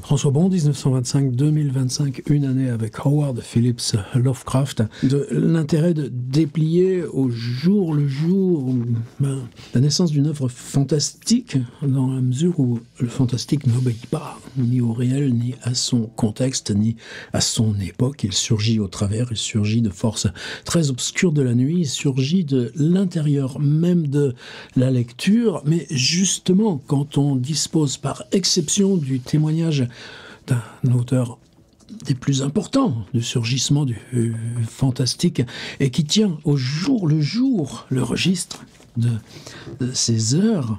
François Bon, 1925-2025, une année avec Howard Phillips Lovecraft, de l'intérêt de déplier au jour le jour la naissance d'une œuvre fantastique, dans la mesure où le fantastique n'obéit pas ni au réel, ni à son contexte, ni à son époque. Il surgit au travers, il surgit de forces très obscures de la nuit, il surgit de l'intérieur même de la lecture, mais justement, quand on dispose par exception du témoignage d'un auteur des plus importants du surgissement du fantastique et qui tient au jour le registre de ces heures,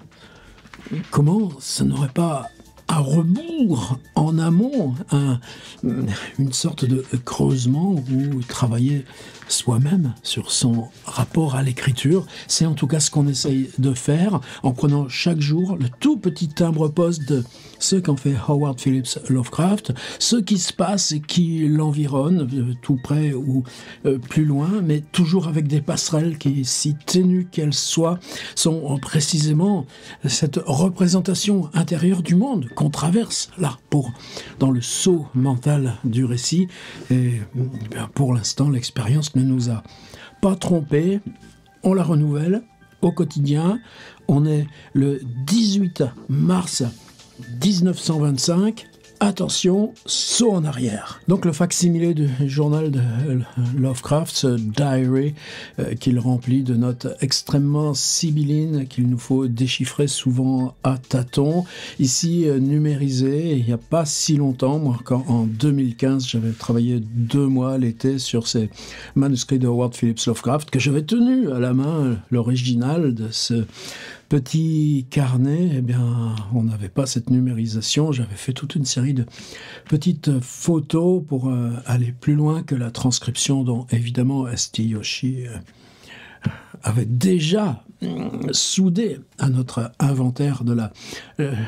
comment ça n'aurait pas à rebours, en amont, une sorte de creusement où travailler soi-même sur son rapport à l'écriture. C'est en tout cas ce qu'on essaye de faire en prenant chaque jour le tout petit timbre-poste de ce qu'en fait Howard Phillips Lovecraft, ce qui se passe et qui l'environne, tout près ou plus loin, mais toujours avec des passerelles qui, si ténues qu'elles soient, sont précisément cette représentation intérieure du monde qu'on traverse là, dans le saut mental du récit. Et pour l'instant, l'expérience ne nous a pas trompés. On la renouvelle au quotidien. On est le 18 mars 1925. Attention, saut en arrière. Donc le facsimilé du journal de Lovecraft, ce diary qu'il remplit de notes extrêmement sibyllines qu'il nous faut déchiffrer souvent à tâtons. Ici numérisé, il n'y a pas si longtemps, moi quand en 2015 j'avais travaillé 2 mois l'été sur ces manuscrits de Howard Phillips Lovecraft, que j'avais tenu à la main, l'original de ce petit carnet. Eh bien, on n'avait pas cette numérisation. J'avais fait toute une série de petites photos pour aller plus loin que la transcription dont, évidemment, S.T. Yoshi avait déjà soudé à notre inventaire de la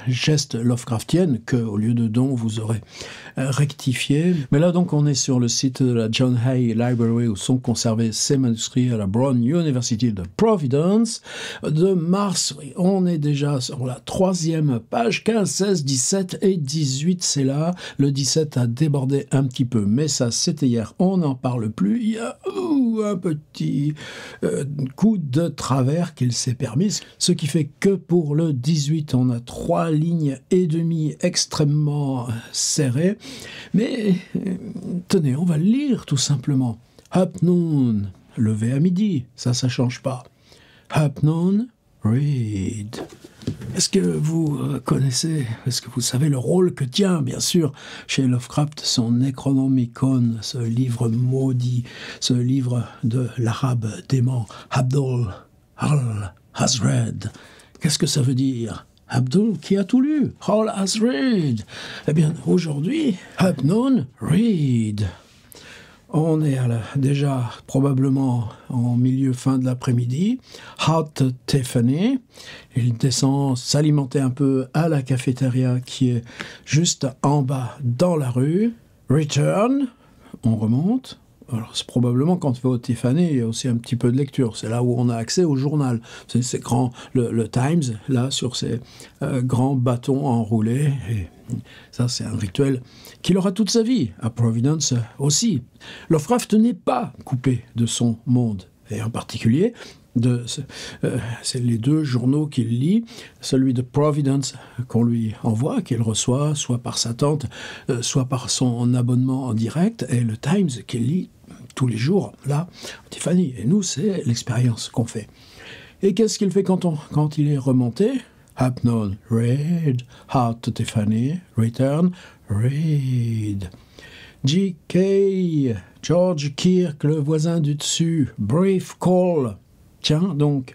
geste Lovecraftienne, que, au lieu de don, vous aurez rectifié. Mais là, donc, on est sur le site de la John Hay Library où sont conservés ces manuscrits à la Brown University de Providence. De mars, on est déjà sur la 3e page, 15, 16, 17 et 18, c'est là. Le 17 a débordé un petit peu, mais ça, c'était hier. On n'en parle plus. Il y a un petit coup de travers qu'il s'est permis, ce qui fait que pour le 18, on a 3 lignes et demie extrêmement serrées. Mais tenez, on va le lire tout simplement. Up noon, levé à midi, ça change pas. Up noon, read. Est-ce que vous connaissez, est-ce que vous savez le rôle que tient, bien sûr, chez Lovecraft, son Necronomicon, ce livre maudit, ce livre de l'arabe dément, Abdul has read. Qu'est-ce que ça veut dire? Abdul qui a tout lu, All has read. Eh bien, aujourd'hui, up noon, read. On est déjà probablement en fin de l'après-midi. Hot Tiffany. Il descend s'alimenter un peu à la cafétéria qui est juste en bas dans la rue. Return. On remonte. Alors, c'est probablement quand on va au Tiffany, il y a aussi un petit peu de lecture. C'est là où on a accès au journal. C'est grand, le Times, là, sur ces grands bâtons enroulés. Et ça, c'est un rituel qu'il aura toute sa vie. À Providence aussi. Lovecraft n'est pas coupé de son monde. Et en particulier, c'est les 2 journaux qu'il lit, celui de Providence qu'on lui envoie, qu'il reçoit, soit par sa tante, soit par son abonnement en direct, et le Times qu'il lit tous les jours, là, Tiffany. Et nous, c'est l'expérience qu'on fait. Et qu'est-ce qu'il fait quand il est remonté? Up noon, read. Out to Tiffany, return, read. G.K. George Kirk, le voisin du dessus, brief call. Tiens, donc,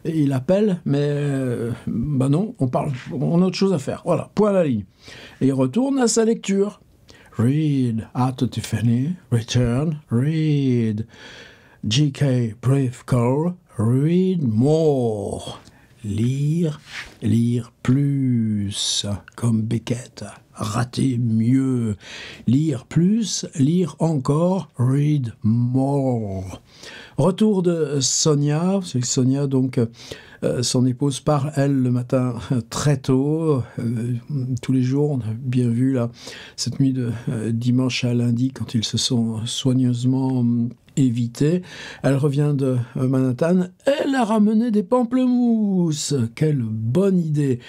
il appelle, mais non, on a autre chose à faire. Voilà, point à la ligne. Et il retourne à sa lecture. Read, out to Tiffany, return, read. G.K. brief call, read more. Lire plus, comme Beckett. Rater mieux, lire plus, lire encore, read more. Retour de Sonia, c'est Sonia donc son épouse part elle le matin très tôt, tous les jours, on a bien vu là cette nuit de dimanche à lundi quand ils se sont soigneusement évités. Elle revient de Manhattan, elle a ramené des pamplemousses, quelle bonne idée.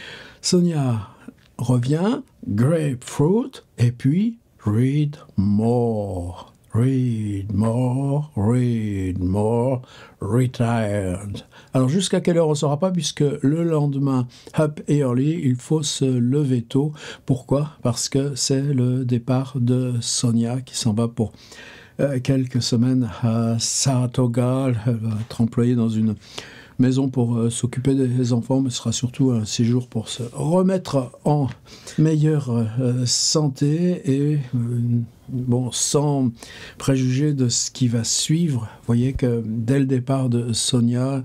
Sonia revient, grapefruit, et puis read more. Read more, retired. Alors jusqu'à quelle heure on ne saura pas puisque le lendemain, up early, il faut se lever tôt. Pourquoi? Parce que c'est le départ de Sonia qui s'en va pour quelques semaines à Saratoga. Elle va être employée dans une maison pour s'occuper des enfants, mais ce sera surtout un séjour pour se remettre en meilleure santé et bon, sans préjuger de ce qui va suivre. Vous voyez que dès le départ de Sonia,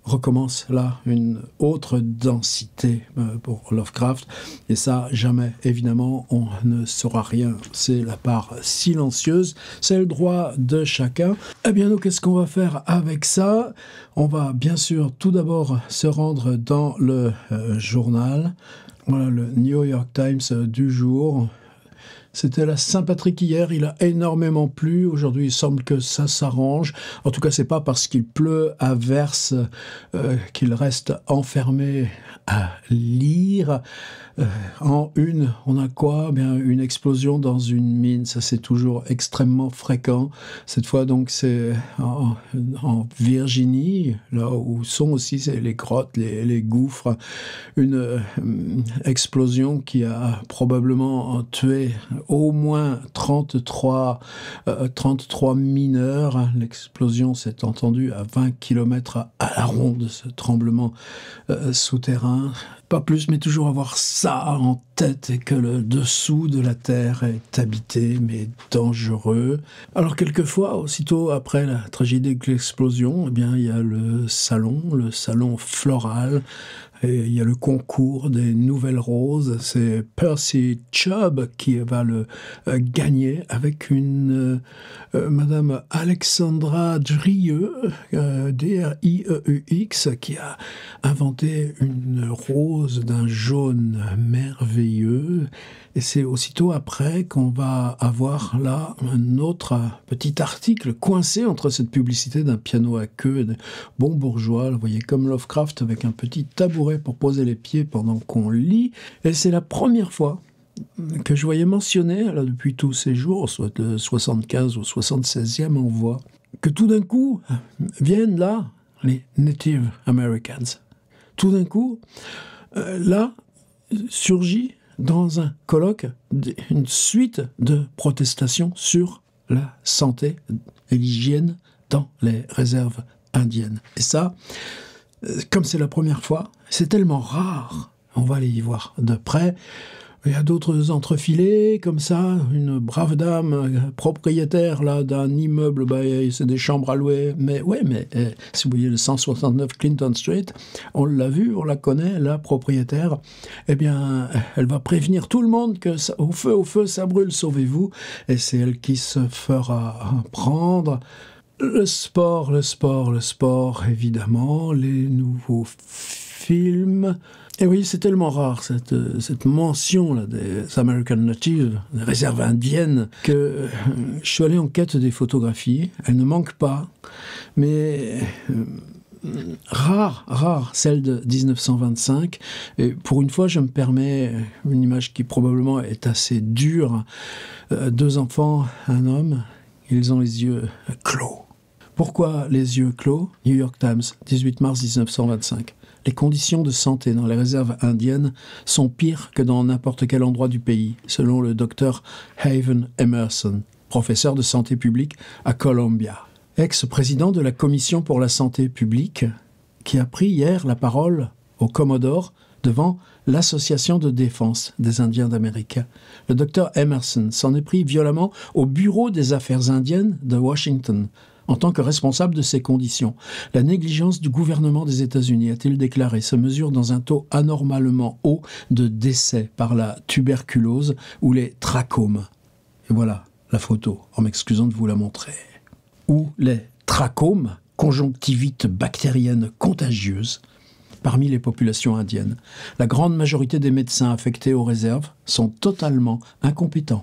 recommence là une autre densité pour Lovecraft, et ça jamais évidemment on ne saura rien, c'est la part silencieuse, c'est le droit de chacun. Eh bien nous, qu'est-ce qu'on va faire avec ça? On va bien sûr tout d'abord se rendre dans le journal, voilà le New York Times du jour. C'était la Saint-Patrick hier, il a énormément plu. Aujourd'hui, il semble que ça s'arrange. En tout cas, c'est pas parce qu'il pleut à verse qu'il reste enfermé à lire. En une, on a quoi? Bien, une explosion dans une mine. Ça, c'est toujours extrêmement fréquent. Cette fois, donc, c'est en Virginie, là où sont aussi les grottes, les gouffres. Une explosion qui a probablement tué au moins 33 mineurs. L'explosion s'est entendue à 20 km à la ronde, ce tremblement souterrain. Pas plus, mais toujours avoir ça en tête et que le dessous de la Terre est habité, mais dangereux. Alors quelquefois, aussitôt après la tragédie de l'explosion, eh bien, il y a le salon floral, et il y a le concours des nouvelles roses. C'est Percy Chubb qui va le gagner avec une Madame Alexandra Drieux, D-R-I-E-U-X, qui a inventé une rose d'un jaune merveilleux. Et c'est aussitôt après qu'on va avoir là un autre petit article coincé entre cette publicité d'un piano à queue de bon bourgeois. Vous voyez, comme Lovecraft avec un petit tabouret pour poser les pieds pendant qu'on lit. Et c'est la première fois que je voyais mentionner, là, depuis tous ces jours, soit le 75 ou 76e envoi, que tout d'un coup viennent là les Native Americans. Tout d'un coup, là, surgit dans un colloque une suite de protestations sur la santé et l'hygiène dans les réserves indiennes. Et ça, comme c'est la première fois, c'est tellement rare, on va aller y voir de près. Il y a d'autres entrefilés, comme ça, une brave dame propriétaire là d'un immeuble, c'est des chambres à louer, mais si vous voyez le 169 Clinton Street, on l'a vu, on la connaît, la propriétaire, eh bien, elle va prévenir tout le monde que au feu, ça brûle, sauvez-vous, et c'est elle qui se fera prendre. Le sport, évidemment, les nouveaux films. Et oui, c'est tellement rare, cette mention là, des American Natives, des réserves indiennes, que je suis allé en quête des photographies. Elles ne manquent pas, mais rare, celle de 1925. Et pour une fois, je me permets une image qui probablement est assez dure. 2 enfants, un homme, ils ont les yeux clos. Pourquoi les yeux clos? New York Times, 18 mars 1925. Les conditions de santé dans les réserves indiennes sont pires que dans n'importe quel endroit du pays, selon le docteur Haven Emerson, professeur de santé publique à Columbia. Ex-président de la Commission pour la santé publique, qui a pris hier la parole au Commodore devant l'Association de défense des Indiens d'Amérique. Le docteur Emerson s'en est pris violemment au Bureau des affaires indiennes de Washington, en tant que responsable de ces conditions. La négligence du gouvernement des États-Unis, a-t-il déclaré, se mesure dans un taux anormalement haut de décès par la tuberculose ou les trachome. Et voilà la photo, en m'excusant de vous la montrer. Ou les trachome, conjonctivite bactérienne contagieuse, parmi les populations indiennes. La grande majorité des médecins affectés aux réserves sont totalement incompétents.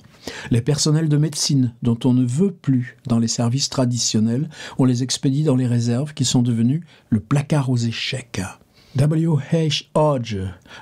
Les personnels de médecine, dont on ne veut plus dans les services traditionnels, on les expédie dans les réserves qui sont devenues le placard aux échecs. W.H. Hodge,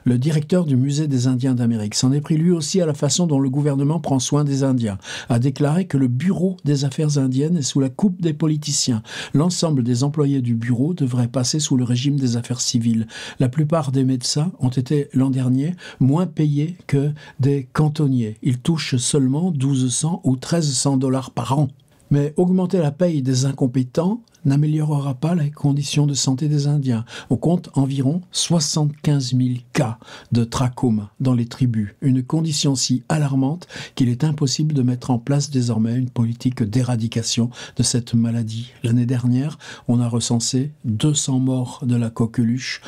le directeur du Musée des Indiens d'Amérique, s'en est pris lui aussi à la façon dont le gouvernement prend soin des Indiens, a déclaré que le Bureau des Affaires indiennes est sous la coupe des politiciens. L'ensemble des employés du bureau devraient passer sous le régime des affaires civiles. La plupart des médecins ont été, l'an dernier, moins payés que des cantonniers. Ils touchent seulement 1200 ou 1300 $ par an. Mais augmenter la paye des incompétents n'améliorera pas les conditions de santé des Indiens. On compte environ 75 000 cas de trachome dans les tribus, une condition si alarmante qu'il est impossible de mettre en place désormais une politique d'éradication de cette maladie. L'année dernière, on a recensé 200 morts de la coqueluche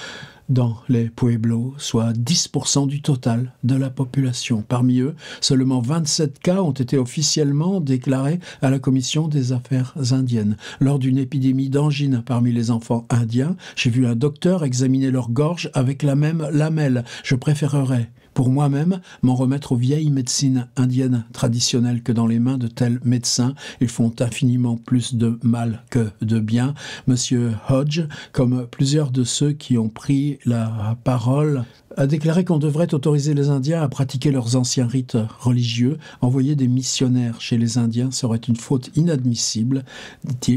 dans les pueblos, soit 10% du total de la population. Parmi eux, seulement 27 cas ont été officiellement déclarés à la Commission des Affaires indiennes. Lors d'une épidémie d'angine parmi les enfants indiens, j'ai vu un docteur examiner leur gorge avec la même lamelle. Je préférerais, pour moi-même, m'en remettre aux vieilles médecines indiennes traditionnelles que dans les mains de tels médecins, ils font infiniment plus de mal que de bien. Monsieur Hodge, comme plusieurs de ceux qui ont pris la parole, a déclaré qu'on devrait autoriser les Indiens à pratiquer leurs anciens rites religieux. Envoyer des missionnaires chez les Indiens serait une faute inadmissible,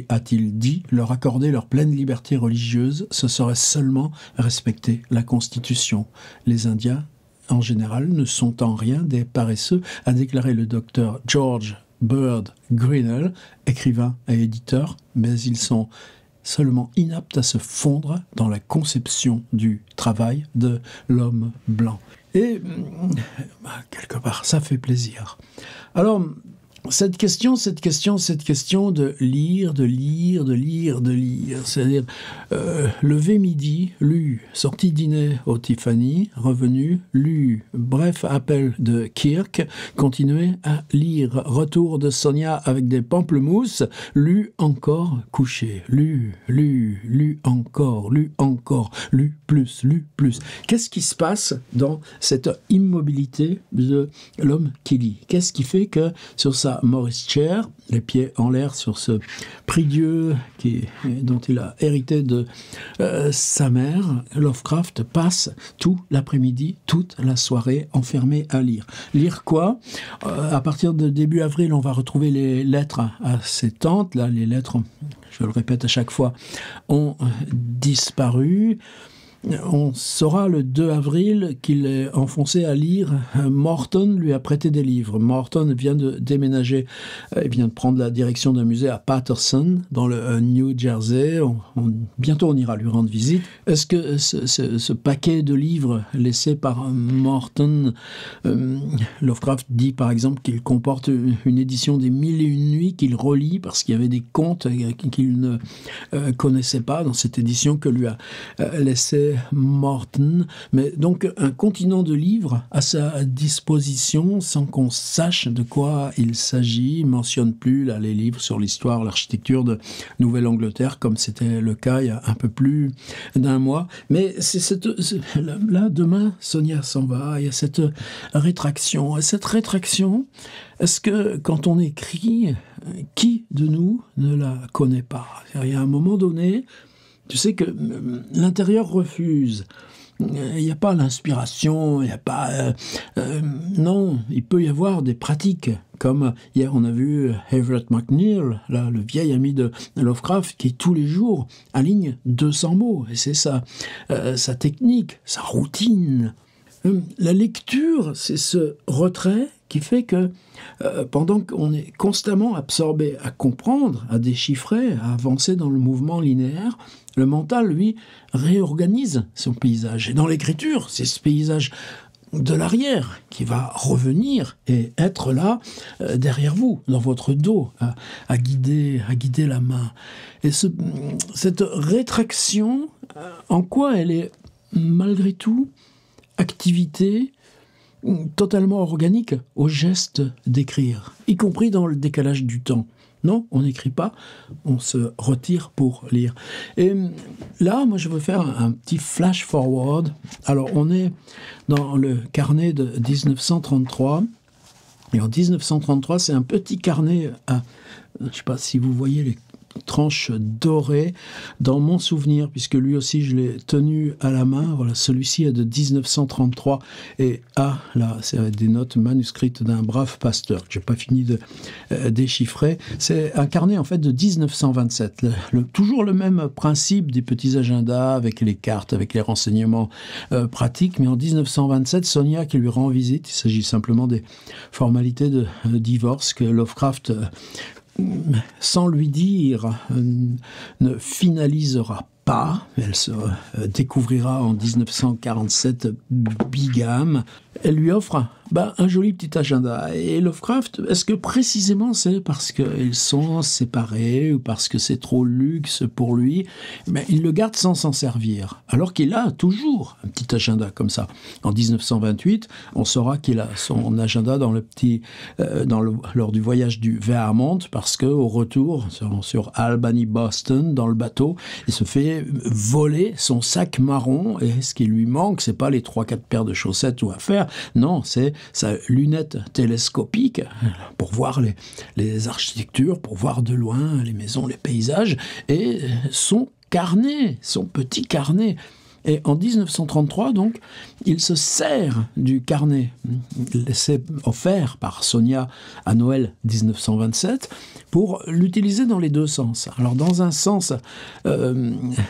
a-t-il dit. Leur accorder leur pleine liberté religieuse, ce serait seulement respecter la Constitution. Les Indiens, en général, ne sont en rien des paresseux, a déclaré le docteur George Bird Grinnell, écrivain et éditeur, mais ils sont seulement inaptes à se fondre dans la conception du travail de l'homme blanc. Et, quelque part, ça fait plaisir. Alors, cette question de lire, c'est-à-dire lever midi, lu, sorti dîner au Tiffany, revenu, lu, bref appel de Kirk, continuer à lire, retour de Sonia avec des pamplemousses, lu encore, couché, lu encore, lu plus. Qu'est-ce qui se passe dans cette immobilité de l'homme qui lit? Qu'est-ce qui fait que sur sa Morris Chair, les pieds en l'air sur ce prie-dieu dont il a hérité de sa mère, Lovecraft passe tout l'après-midi, toute la soirée enfermé à lire. Lire quoi? À partir de début avril, on va retrouver les lettres à ses tantes. Là, les lettres, je le répète à chaque fois, ont disparu. On saura le 2 avril qu'il est enfoncé à lire. Morton lui a prêté des livres. Morton vient de déménager, il vient de prendre la direction d'un musée à Patterson, dans le New Jersey. Bientôt, on ira lui rendre visite. Est-ce que ce paquet de livres laissé par Morton, Lovecraft dit par exemple qu'il comporte une édition des 1001 nuits qu'il relit parce qu'il y avait des contes qu'il ne connaissait pas dans cette édition que lui a laissé Morton, mais donc un continent de livres à sa disposition sans qu'on sache de quoi il s'agit. Il ne mentionne plus là, les livres sur l'histoire, l'architecture de Nouvelle-Angleterre comme c'était le cas il y a un peu plus d'un mois. Mais là, demain, Sonia s'en va, il y a cette rétraction. Et cette rétraction, est-ce que quand on écrit, qui de nous ne la connaît pas? Il y a un moment donné, tu sais que l'intérieur refuse. Il n'y a pas l'inspiration, il n'y a pas... non, il peut y avoir des pratiques. Comme hier, on a vu Everett McNeil, là, le vieil ami de Lovecraft, qui tous les jours aligne 200 mots. Et c'est sa technique, sa routine. La lecture, c'est ce retrait qui fait que pendant qu'on est constamment absorbé à comprendre, à déchiffrer, à avancer dans le mouvement linéaire, le mental, lui, réorganise son paysage. Et dans l'écriture, c'est ce paysage de l'arrière qui va revenir et être là derrière vous, dans votre dos, à guider la main. Et cette rétraction, en quoi elle est malgré tout activité totalement organique au geste d'écrire, y compris dans le décalage du temps. Non, on n'écrit pas, on se retire pour lire. Et là, moi, je veux faire un petit flash forward. Alors, on est dans le carnet de 1933. Et en 1933, c'est un petit carnet à, je ne sais pas si vous voyez les tranches dorées dans mon souvenir, puisque lui aussi je l'ai tenu à la main. Voilà, celui-ci est de 1933 et là, c'est des notes manuscrites d'un brave pasteur que j'ai pas fini de déchiffrer. C'est un carnet en fait de 1927. Toujours le même principe des petits agendas avec les cartes, avec les renseignements pratiques, mais en 1927, Sonia qui lui rend visite, il s'agit simplement des formalités de divorce que Lovecraft sans lui dire, ne finalisera pas. Elle se découvrira en 1947 bigame. Elle lui offre un joli petit agenda. Et Lovecraft, est-ce que précisément c'est parce qu'ils sont séparés ou parce que c'est trop luxe pour lui? Mais il le garde sans s'en servir. Alors qu'il a toujours un petit agenda comme ça. En 1928, on saura qu'il a son agenda dans lors du voyage du Vermont, parce qu'au retour, sur Albany-Boston, dans le bateau, il se fait voler son sac marron. Et ce qui lui manque, c'est pas les 3-4 paires de chaussettes ou à faire. Non, c'est sa lunette télescopique pour voir les architectures, pour voir de loin les maisons, les paysages, et son carnet, son petit carnet. Et en 1933, donc, il se sert du carnet laissé offert par Sonia à Noël 1927 pour l'utiliser dans les deux sens. Alors, dans un sens,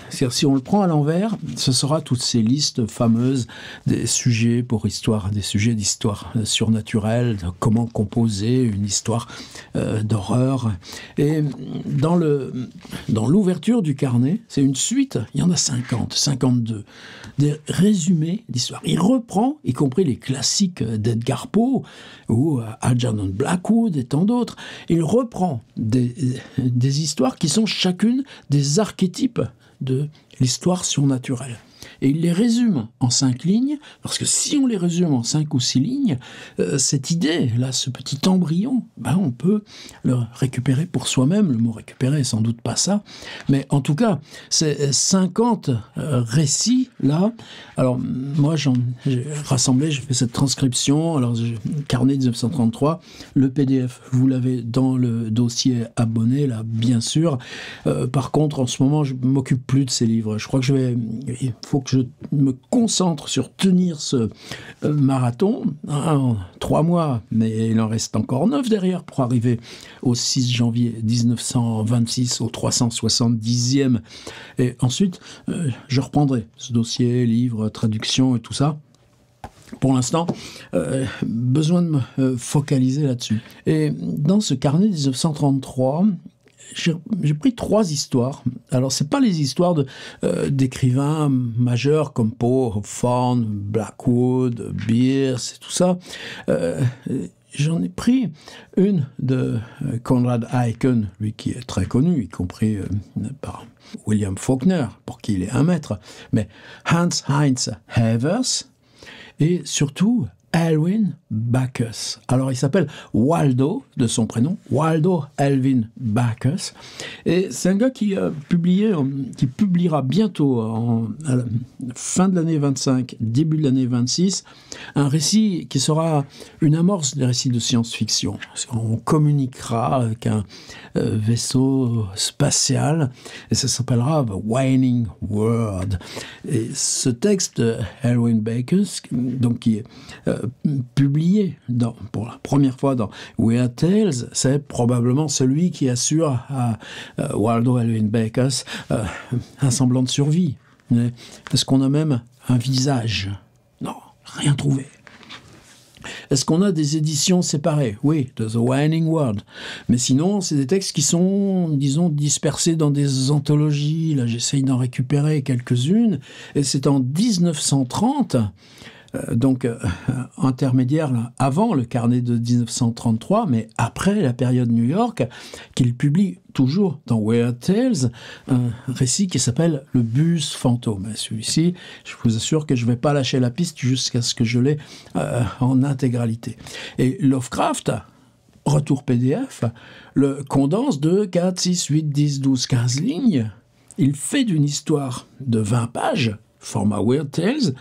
si on le prend à l'envers, ce sera toutes ces listes fameuses des sujets pour histoire, des sujets d'histoire surnaturelle, de comment composer une histoire d'horreur. Et dans l'ouverture du carnet, c'est une suite, il y en a 52. Des résumés d'histoire. Il reprend, y compris les classiques d'Edgar Poe ou Algernon Blackwood et tant d'autres. Il reprend des histoires qui sont chacune des archétypes de l'histoire surnaturelle. Et il les résume en 5 lignes, parce que si on les résume en 5 ou 6 lignes, cette idée, là, ce petit embryon, on peut le récupérer pour soi-même. Le mot récupérer est sans doute pas ça, mais en tout cas, ces 50 récits, là, alors moi j'ai rassemblé, j'ai fait cette transcription, alors carnet 1933, le PDF, vous l'avez dans le dossier abonné, là, bien sûr. Par contre, en ce moment, je m'occupe plus de ces livres. Je crois que il faut que je me concentre sur tenir ce marathon en 3 mois, mais il en reste encore 9 derrière pour arriver au 6 janvier 1926, au 370e. Et ensuite, je reprendrai ce dossier, livre, traduction et tout ça. Pour l'instant, besoin de me focaliser là-dessus. Et dans ce carnet 1933, j'ai pris 3 histoires. Alors, c'est pas les histoires d'écrivains majeurs comme Poe, Hawthorne, Blackwood, Bierce et tout ça. J'en ai pris une de Conrad Aiken, lui qui est très connu, y compris par William Faulkner, pour qui il est un maître, mais Hans-Heinz Evers, et surtout Alwyn Backus. Alors, il s'appelle Waldo, de son prénom, Waldo Alwyn Backus. Et c'est un gars qui publiera bientôt, à la fin de l'année 25, début de l'année 26, un récit qui sera une amorce des récits de science-fiction. On communiquera avec un vaisseau spatial, et ça s'appellera The Waning World. Et ce texte de Alwyn Backus, donc qui est publié pour la première fois dans Weird Tales, c'est probablement celui qui assure à Waldo Alwyn Backus un semblant de survie. Est-ce qu'on a même un visage? Non, rien trouvé. Est-ce qu'on a des éditions séparées? Oui, de The Waning World. Mais sinon, c'est des textes qui sont, disons, dispersés dans des anthologies. Là, j'essaye d'en récupérer quelques-unes. Et c'est en 1930 intermédiaire là, avant le carnet de 1933, mais après la période New York, qu'il publie toujours dans Weird Tales, un récit qui s'appelle Le bus fantôme. Celui-ci, je vous assure que je ne vais pas lâcher la piste jusqu'à ce que je l'ai en intégralité. Et Lovecraft, retour PDF, le condense de 4, 6, 8, 10, 12, 15 lignes. Il fait d'une histoire de 20 pages, format Weird Tales,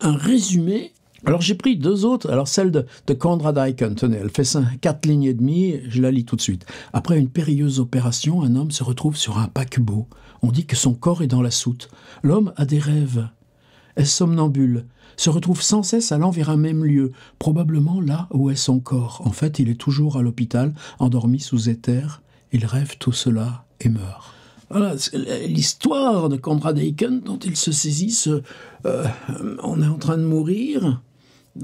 un résumé. Alors j'ai pris 2 autres, alors celle de Conrad Aiken, tenez, elle fait 4 lignes et demie, je la lis tout de suite. Après une périlleuse opération, un homme se retrouve sur un paquebot. On dit que son corps est dans la soute. L'homme a des rêves, est somnambule, se retrouve sans cesse allant vers un même lieu, probablement là où est son corps. En fait, il est toujours à l'hôpital, endormi sous éther. Il rêve tout cela et meurt. Voilà, l'histoire de Conrad Aiken dont il se saisit, on est en train de mourir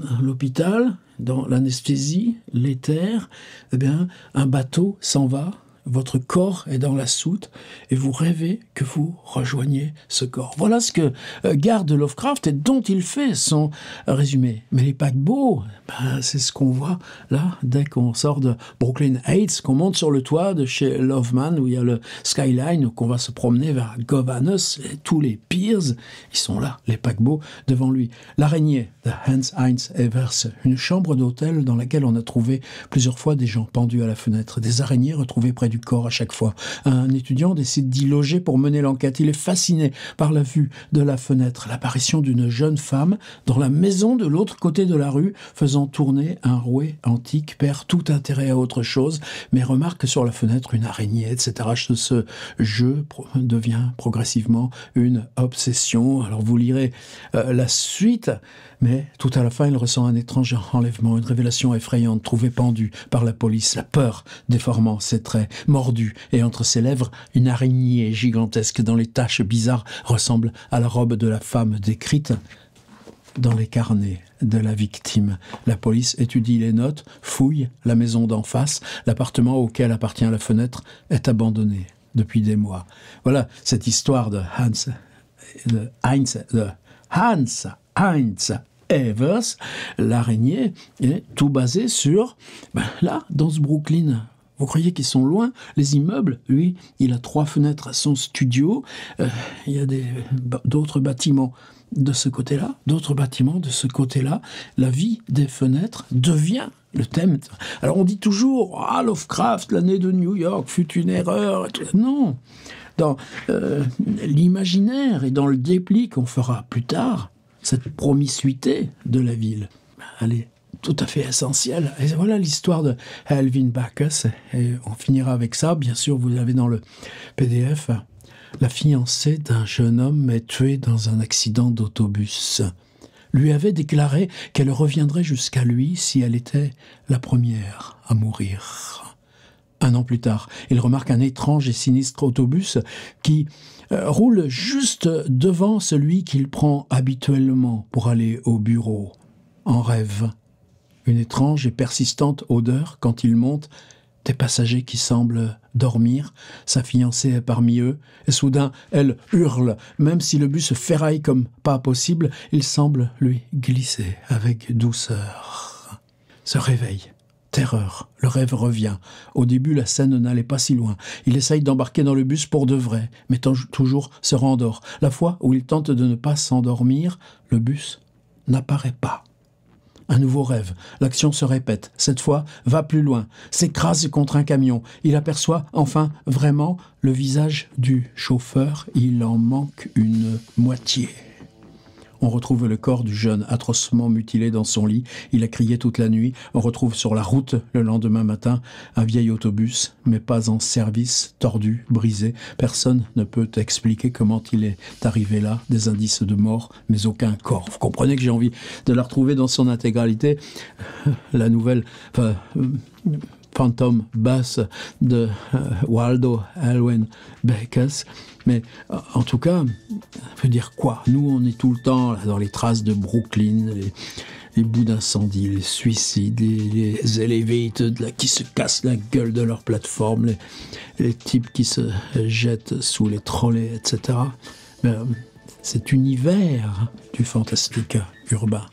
à l'hôpital, dans l'anesthésie, l'éther, eh bien, un bateau s'en va, votre corps est dans la soute, et vous rêvez que vous rejoignez ce corps. Voilà ce que garde Lovecraft et dont il fait son résumé. Mais les paquebots, c'est ce qu'on voit là, dès qu'on sort de Brooklyn Heights, qu'on monte sur le toit de chez Loveman, où il y a le skyline, où on va se promener vers Gowanus, et tous les piers, ils sont là, les paquebots, devant lui. L'araignée de Hans-Heinz Evers, une chambre d'hôtel dans laquelle on a trouvé plusieurs fois des gens pendus à la fenêtre, des araignées retrouvées près du corps à chaque fois. Un étudiant décide d'y loger pour mener l'enquête. Il est fasciné par la vue de la fenêtre, l'apparition d'une jeune femme dans la maison de l'autre côté de la rue, faisant tourner un rouet antique, perd tout intérêt à autre chose, mais remarque sur la fenêtre une araignée, etc. Ce jeu devient progressivement une obsession. Alors vous lirez la suite, mais tout à la fin, il ressent un étrange enlèvement, une révélation effrayante, trouvé pendu par la police, la peur déformant ses traits, mordu, et entre ses lèvres, une araignée gigantesque dont les taches bizarres ressemblent à la robe de la femme décrite dans les carnets de la victime. La police étudie les notes, fouille la maison d'en face, l'appartement auquel appartient la fenêtre est abandonné depuis des mois. Voilà cette histoire de Hans Evers, l'araignée, est tout basé sur, là, dans ce Brooklyn. Vous croyez qu'ils sont loin, les immeubles? Lui, il a 3 fenêtres à son studio. Il y a d'autres bâtiments de ce côté-là, d'autres bâtiments de ce côté-là. La vie des fenêtres devient le thème. Alors on dit toujours, Lovecraft, l'année de New York fut une erreur. Non, dans l'imaginaire et dans le dépli qu'on fera plus tard, cette promiscuité de la ville, elle est tout à fait essentielle. Et voilà l'histoire de Alvin Bacchus. Et on finira avec ça. Bien sûr, vous l'avez dans le PDF. La fiancée d'un jeune homme est tuée dans un accident d'autobus. Lui avait déclaré qu'elle reviendrait jusqu'à lui si elle était la première à mourir. 1 an plus tard, il remarque un étrange et sinistre autobus qui roule juste devant celui qu'il prend habituellement pour aller au bureau. En rêve, une étrange et persistante odeur quand il monte, des passagers qui semblent dormir, sa fiancée est parmi eux, et soudain, elle hurle. Même si le bus ferraille comme pas possible, il semble lui glisser avec douceur. Se réveille. Terreur, le rêve revient. Au début, la scène n'allait pas si loin. Il essaye d'embarquer dans le bus pour de vrai, mais toujours se rendort. La fois où il tente de ne pas s'endormir, le bus n'apparaît pas. Un nouveau rêve. L'action se répète. Cette fois, va plus loin. S'écrase contre un camion. Il aperçoit enfin vraiment le visage du chauffeur. Il en manque une moitié. On retrouve le corps du jeune atrocement mutilé dans son lit. Il a crié toute la nuit. On retrouve sur la route le lendemain matin un vieil autobus, mais pas en service, tordu, brisé. Personne ne peut expliquer comment il est arrivé là. Des indices de mort, mais aucun corps. Vous comprenez que j'ai envie de la retrouver dans son intégralité. La nouvelle... Phantom Bus de Waldo Alwyn Bacchus. Mais en tout cas, ça veut dire quoi? Nous, on est tout le temps là, dans les traces de Brooklyn, les bouts d'incendie, les suicides, les elevators là, qui se cassent la gueule de leur plateforme, les types qui se jettent sous les trolleys, etc. Mais, cet univers du fantastique urbain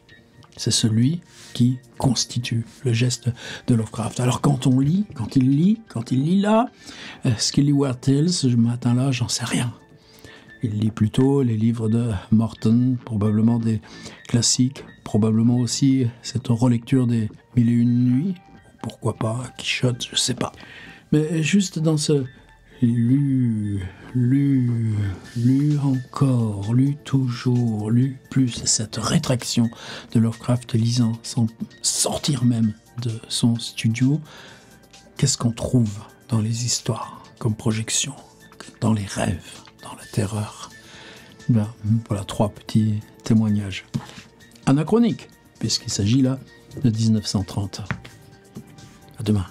c'est celui qui constitue le geste de Lovecraft. Alors quand il lit là, est-ce qu'il lit Weird Tales ce matin-là? J'en sais rien. Il lit plutôt les livres de Morton, probablement des classiques, probablement aussi cette relecture des Mille et une nuits, pourquoi pas Quichotte, je sais pas. Mais juste dans ce lu encore, lu toujours, lu plus, cette rétraction de Lovecraft lisant sans sortir même de son studio, qu'est-ce qu'on trouve dans les histoires comme projection, dans les rêves, dans la terreur? Ben, voilà 3 petits témoignages anachroniques, puisqu'il s'agit là de 1930. À demain.